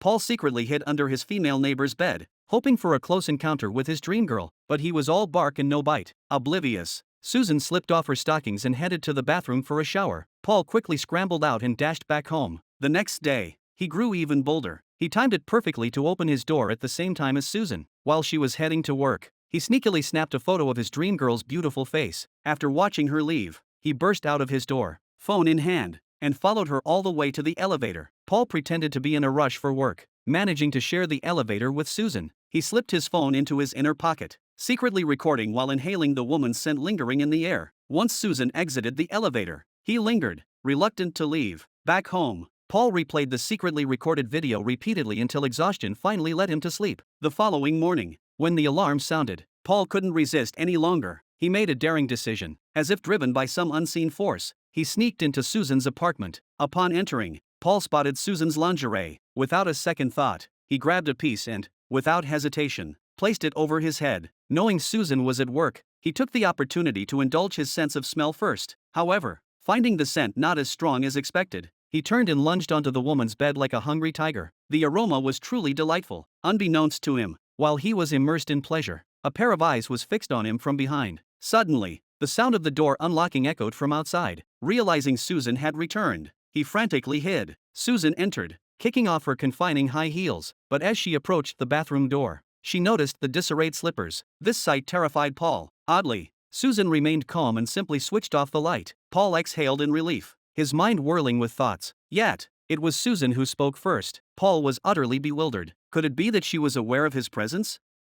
Paul secretly hid under his female neighbor's bed, hoping for a close encounter with his dream girl, but he was all bark and no bite. Oblivious, Susan slipped off her stockings and headed to the bathroom for a shower. Paul quickly scrambled out and dashed back home. The next day, he grew even bolder. He timed it perfectly to open his door at the same time as Susan. While she was heading to work, he sneakily snapped a photo of his dream girl's beautiful face. After watching her leave, he burst out of his door, phone in hand, and followed her all the way to the elevator. Paul pretended to be in a rush for work, managing to share the elevator with Susan. He slipped his phone into his inner pocket, secretly recording while inhaling the woman's scent lingering in the air. Once Susan exited the elevator, he lingered, reluctant to leave. Back home, Paul replayed the secretly recorded video repeatedly until exhaustion finally led him to sleep. The following morning, when the alarm sounded, Paul couldn't resist any longer. He made a daring decision. As if driven by some unseen force, he sneaked into Susan's apartment. Upon entering, Paul spotted Susan's lingerie. Without a second thought, he grabbed a piece and, without hesitation, placed it over his head. Knowing Susan was at work, he took the opportunity to indulge his sense of smell first. However, finding the scent not as strong as expected, he turned and lunged onto the woman's bed like a hungry tiger. The aroma was truly delightful. Unbeknownst to him, while he was immersed in pleasure, a pair of eyes was fixed on him from behind. Suddenly, the sound of the door unlocking echoed from outside. Realizing Susan had returned, he frantically hid. Susan entered, kicking off her confining high heels, but as she approached the bathroom door, she noticed the disarrayed slippers. This sight terrified Paul. Oddly, Susan remained calm and simply switched off the light. Paul exhaled in relief, his mind whirling with thoughts. Yet, it was Susan who spoke first. Paul was utterly bewildered. Could it be that she was aware of his presence?